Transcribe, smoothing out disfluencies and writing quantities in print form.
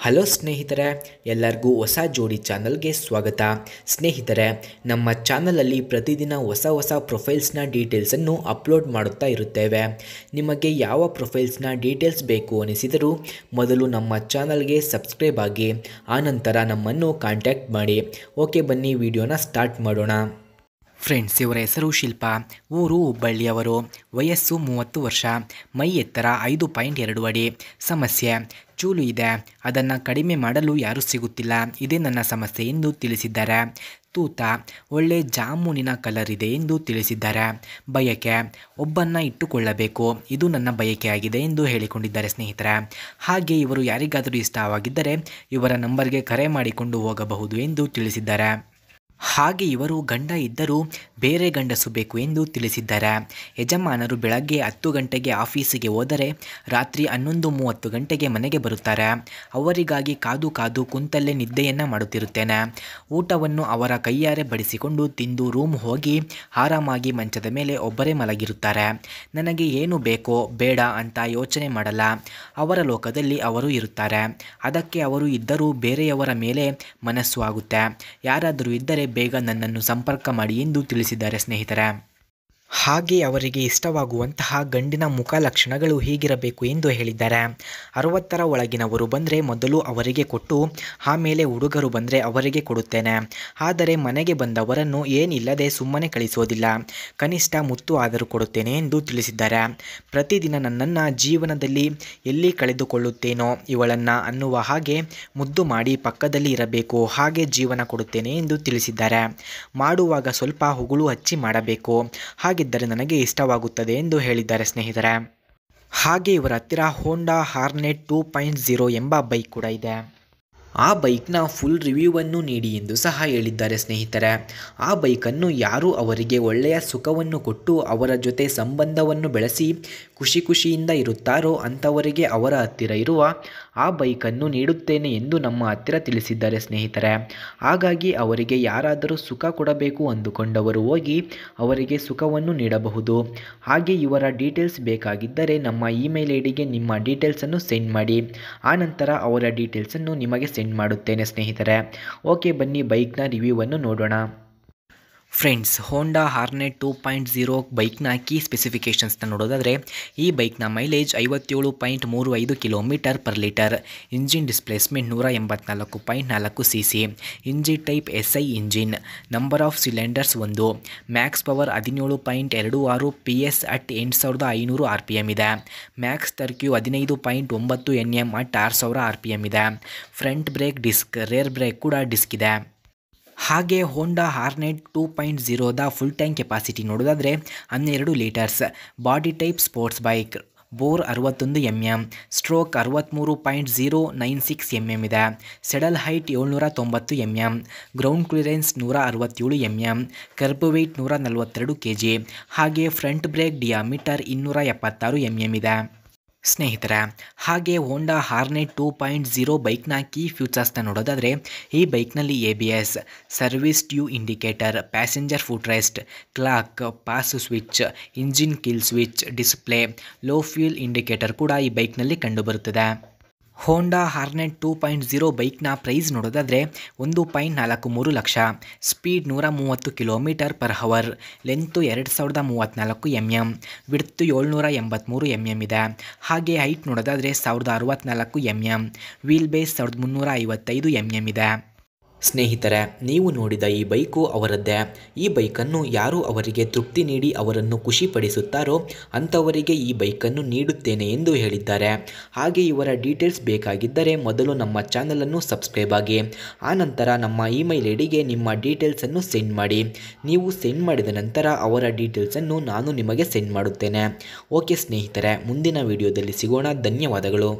Hello ಸ್ನೇಹಿತರೆ, ಎಲ್ಲರಿಗೂ ಹೊಸ ಜೋಡಿ ಚಾನಲ್ಗೆ ಸ್ವಾಗತ. ಸ್ನೇಹಿತರೆ, ನಮ್ಮ ಚಾನಲಲ್ಲಿ ಪ್ರತಿದಿನ ಹೊಸ ಪ್ರೊಫೈಲ್ಸ್ನ ಡೀಟೇಲ್ಸನ್ನು ಅಪ್ಲೋಡ್ ಮಾಡುತ್ತಾ ಇರುತ್ತೇವೆ. ನಿಮಗೆ ಯಾವ ಪ್ರೊಫೈಲ್ಸ್ನ ಡೀಟೇಲ್ಸ್ ಬೇಕು ಅನಿಸಿದರೂ ಮೊದಲು ನಮ್ಮ ಚಾನಲ್ಗೆ ಸಬ್ಸ್ಕ್ರೈಬ್ ಆಗಿ ಆನಂತರ ನಮ್ಮನ್ನು ಕಾಂಟ್ಯಾಕ್ಟ್ ಮಾಡಿ. ಓಕೆ, ಬನ್ನಿ ವಿಡಿಯೋನ ಸ್ಟಾರ್ಟ್ ಮಾಡೋಣ. ಫ್ರೆಂಡ್ಸ್, ಇವರ ಹೆಸರು ಶಿಲ್ಪಾ, ಊರು ಹುಬ್ಬಳ್ಳಿಯವರು, ವಯಸ್ಸು 30 ವರ್ಷ, ಮೈ ಎತ್ತರ 5.2 ಅಡಿ. ಸಮಸ್ಯೆ: ಚೂಲು ಇದೆ, ಅದನ್ನು ಕಡಿಮೆ ಮಾಡಲು ಯಾರೂ ಸಿಗುತ್ತಿಲ್ಲ, ಇದೇ ನನ್ನ ಸಮಸ್ಯೆ ಎಂದು ತಿಳಿಸಿದ್ದಾರೆ. ತೂತ ಒಳ್ಳೆ ಜಾಮೂನಿನ ಕಲರ್ ಇದೆ ಎಂದು ತಿಳಿಸಿದ್ದಾರೆ. ಬಯಕೆ: ಒಬ್ಬನ್ನ ಇಟ್ಟುಕೊಳ್ಳಬೇಕು, ಇದು ನನ್ನ ಬಯಕೆಯಾಗಿದೆ ಎಂದು ಹೇಳಿಕೊಂಡಿದ್ದಾರೆ ಸ್ನೇಹಿತರೆ. ಹಾಗೆ ಇವರು ಯಾರಿಗಾದರೂ ಇಷ್ಟವಾಗಿದ್ದರೆ ಇವರ ನಂಬರ್ಗೆ ಕರೆ ಮಾಡಿಕೊಂಡು ಹೋಗಬಹುದು ಎಂದು ತಿಳಿಸಿದ್ದಾರೆ. ಹಾಗೆ ಇವರು ಗಂಡ ಇದ್ದರೂ ಬೇರೆ ಗಂಡಸು ಬೇಕು ಎಂದು ತಿಳಿಸಿದ್ದಾರೆ. ಯಜಮಾನರು ಬೆಳಗ್ಗೆ 10 ಗಂಟೆಗೆ ಆಫೀಸಿಗೆ ಹೋದರೆ ರಾತ್ರಿ 11:30 ಗಂಟೆಗೆ ಮನೆಗೆ ಬರುತ್ತಾರೆ. ಅವರಿಗಾಗಿ ಕಾದು ಕುಂತಲ್ಲೇ ನಿದ್ದೆಯನ್ನು ಮಾಡುತ್ತಿರುತ್ತೇನೆ. ಊಟವನ್ನು ಅವರ ಕೈಯಾರೆ ಬಡಿಸಿಕೊಂಡು ತಿಂದು ರೂಮ್ ಹೋಗಿ ಆರಾಮಾಗಿ ಮಂಚದ ಮೇಲೆ ಒಬ್ಬರೇ ಮಲಗಿರುತ್ತಾರೆ. ನನಗೆ ಏನು ಬೇಕೋ ಬೇಡ ಅಂತ ಯೋಚನೆ ಮಾಡಲ್ಲ. ಅವರ ಲೋಕದಲ್ಲಿ ಅವರು ಇರುತ್ತಾರೆ. ಅದಕ್ಕೆ ಅವರು ಇದ್ದರೂ ಬೇರೆಯವರ ಮೇಲೆ ಮನಸ್ಸು ಆಗುತ್ತೆ. ಯಾರಾದರೂ ಇದ್ದರೆ ಬೇಗ ನನ್ನನ್ನು ಸಂಪರ್ಕ ಮಾಡಿ ಎಂದು ತಿಳಿಸಿದ್ದಾರೆ ಸ್ನೇಹಿತರೆ. ಹಾಗೆ ಅವರಿಗೆ ಇಷ್ಟವಾಗುವಂತಹ ಗಂಡಿನ ಮುಖ ಲಕ್ಷಣಗಳು ಹೀಗಿರಬೇಕು ಎಂದು ಹೇಳಿದ್ದಾರೆ. 60ರ ಒಳಗಿನವರು ಬಂದರೆ ಮೊದಲು ಅವರಿಗೆ ಕೊಟ್ಟು ಆಮೇಲೆ ಹುಡುಗರು ಬಂದರೆ ಅವರಿಗೆ ಕೊಡುತ್ತೇನೆ. ಆದರೆ ಮನೆಗೆ ಬಂದವರನ್ನು ಏನಿಲ್ಲದೆ ಸುಮ್ಮನೆ ಕಳಿಸೋದಿಲ್ಲ, ಕನಿಷ್ಠ ಮುತ್ತು ಆದರೂ ಕೊಡುತ್ತೇನೆ ಎಂದು ತಿಳಿಸಿದ್ದಾರೆ. ಪ್ರತಿದಿನ ನನ್ನನ್ನು ಜೀವನದಲ್ಲಿ ಎಲ್ಲಿ ಕಳೆದುಕೊಳ್ಳುತ್ತೇನೋ ಇವಳನ್ನು ಅನ್ನುವ ಹಾಗೆ ಮುದ್ದು ಮಾಡಿ ಪಕ್ಕದಲ್ಲಿ ಇರಬೇಕು, ಹಾಗೆ ಜೀವನ ಕೊಡುತ್ತೇನೆ ಎಂದು ತಿಳಿಸಿದ್ದಾರೆ. ಮಾಡುವಾಗ ಸ್ವಲ್ಪ ಉಗುಳು ಹಚ್ಚಿ ಮಾಡಬೇಕು, ಹಾಗಿದ್ದರೆ ನನಗೆ ಇಷ್ಟವಾಗುತ್ತದೆ ಎಂದು ಹೇಳಿದ್ದಾರೆ ಸ್ನೇಹಿತರೆ. ಹಾಗೆ ಇವರ ಹತ್ತಿರ ಹೋಂಡಾ ಹಾರ್ನೆಟ್ 2.0 ಎಂಬ ಬೈಕ್ ಕೂಡ ಇದೆ. ಆ ಬೈಕ್ನ ಫುಲ್ ರಿವ್ಯೂವನ್ನು ನೀಡಿ ಎಂದು ಸಹ ಹೇಳಿದ್ದಾರೆ ಸ್ನೇಹಿತರೆ. ಆ ಬೈಕನ್ನು ಯಾರು ಅವರಿಗೆ ಒಳ್ಳೆಯ ಸುಖವನ್ನು ಕೊಟ್ಟು ಅವರ ಜೊತೆ ಸಂಬಂಧವನ್ನು ಬೆಳೆಸಿ ಖುಷಿಯಿಂದ ಇರುತ್ತಾರೋ ಅಂಥವರಿಗೆ ಅವರ ಹತ್ತಿರ ಇರುವ ಆ ಬೈಕನ್ನು ನೀಡುತ್ತೇನೆ ಎಂದು ನಮ್ಮ ಹತ್ತಿರ ತಿಳಿಸಿದ್ದಾರೆ ಸ್ನೇಹಿತರೆ. ಹಾಗಾಗಿ ಅವರಿಗೆ ಯಾರಾದರೂ ಸುಖ ಕೊಡಬೇಕು ಅಂದುಕೊಂಡವರು ಹೋಗಿ ಅವರಿಗೆ ಸುಖವನ್ನು ನೀಡಬಹುದು. ಹಾಗೆ ಇವರ ಡೀಟೇಲ್ಸ್ ಬೇಕಾಗಿದ್ದರೆ ನಮ್ಮ ಇಮೇಲ್ ಐಡಿಗೆ ನಿಮ್ಮ ಡೀಟೇಲ್ಸನ್ನು ಸೆಂಡ್ ಮಾಡಿ, ಆನಂತರ ಅವರ ಡೀಟೇಲ್ಸನ್ನು ನಿಮಗೆ ಸೆಂಡ್ ಮಾಡುತ್ತೇನೆ ಸ್ನೇಹಿತರೆ. ಓಕೆ, ಬನ್ನಿ ಬೈಕ್ನ ರಿವ್ಯೂವನ್ನು ನೋಡೋಣ. ಫ್ರೆಂಡ್ಸ್, ಹೋಂಡಾ ಹಾರ್ನೆಟ್ 2.0 ಬೈಕ್ನ ಕೀ ಸ್ಪೆಸಿಫಿಕೇಷನ್ಸ್ನ ನೋಡೋದಾದರೆ ಈ ಬೈಕ್ನ ಮೈಲೇಜ್ 57.35 km/ಲೀಟರ್, engine displacement 184.4 cc, engine type SI engine, number of cylinders 1, max power 17.26 PS at 8500 RPM ಇದೆ, max torque 15.9 Nm at 6000 RPM ಇದೆ, front brake disc, rear brake ಕೂಡ ಡಿಸ್ಕ್ ಇದೆ. ಹಾಗೆ ಹೋಂಡಾ ಹಾರ್ನೆಟ್ 2.0ದ ಫುಲ್ ಟ್ಯಾಂಕ್ ಕೆಪಾಸಿಟಿ ನೋಡೋದಾದರೆ 12 litres, body type sports bike, bore 61 mm, stroke 63.096 mm ಇದೆ, saddle height 790 mm, ground clearance 167 mm, curb weight 142 kg, ಹಾಗೆ front brake ಡಿಯಾಮೀಟರ್ 276 mm ಇದೆ. ಸ್ನೇಹಿತರೆ, ಹಾಗೆ ಹೋಂಡಾ ಹಾರ್ನೆಟ್ 2.0 ಬೈಕ್ನ ಕೀ ಫ್ಯೂಚರ್ಸ್ನ ನೋಡೋದಾದರೆ ಈ ಬೈಕ್ನಲ್ಲಿ ABS, service due indicator, passenger foot rest, clock, pass switch, engine kill switch, display, low fuel indicator ಕೂಡ ಈ ಬೈಕ್ನಲ್ಲಿ ಕಂಡುಬರುತ್ತದೆ. ಹೋಂಡಾ ಹಾರ್ನೆಟ್ 2.0 ಬೈಕ್ನ ಪ್ರೈಸ್ ನೋಡೋದಾದರೆ 1.43 lakh, speed 130 km/h, length 2034 mm, width 783 mm ಇದೆ. ಹಾಗೆ ಹೈಟ್ ನೋಡೋದಾದರೆ 1064 mm, ವೀಲ್ ಬೇಸ್ 1355 mm ಇದೆ. ಸ್ನೇಹಿತರೆ, ನೀವು ನೋಡಿದ ಈ ಬೈಕು ಅವರದ್ದೇ. ಈ ಬೈಕನ್ನು ಯಾರು ಅವರಿಗೆ ತೃಪ್ತಿ ನೀಡಿ ಅವರನ್ನು ಖುಷಿಪಡಿಸುತ್ತಾರೋ ಅಂಥವರಿಗೆ ಈ ಬೈಕನ್ನು ನೀಡುತ್ತೇನೆ ಎಂದು ಹೇಳಿದ್ದಾರೆ. ಹಾಗೆ ಇವರ ಡೀಟೇಲ್ಸ್ ಬೇಕಾಗಿದ್ದರೆ ಮೊದಲು ನಮ್ಮ ಚಾನಲನ್ನು ಸಬ್ಸ್ಕ್ರೈಬ್ ಆಗಿ, ಆನಂತರ ನಮ್ಮ ಇಮೇಲ್ ಐಡಿಗೆ ನಿಮ್ಮ ಡೀಟೇಲ್ಸನ್ನು ಸೆಂಡ್ ಮಾಡಿ. ನೀವು ಸೆಂಡ್ ಮಾಡಿದ ನಂತರ ಅವರ ಡೀಟೇಲ್ಸನ್ನು ನಾನು ನಿಮಗೆ ಸೆಂಡ್ ಮಾಡುತ್ತೇನೆ. ಓಕೆ ಸ್ನೇಹಿತರೆ, ಮುಂದಿನ ವಿಡಿಯೋದಲ್ಲಿ ಸಿಗೋಣ. ಧನ್ಯವಾದಗಳು.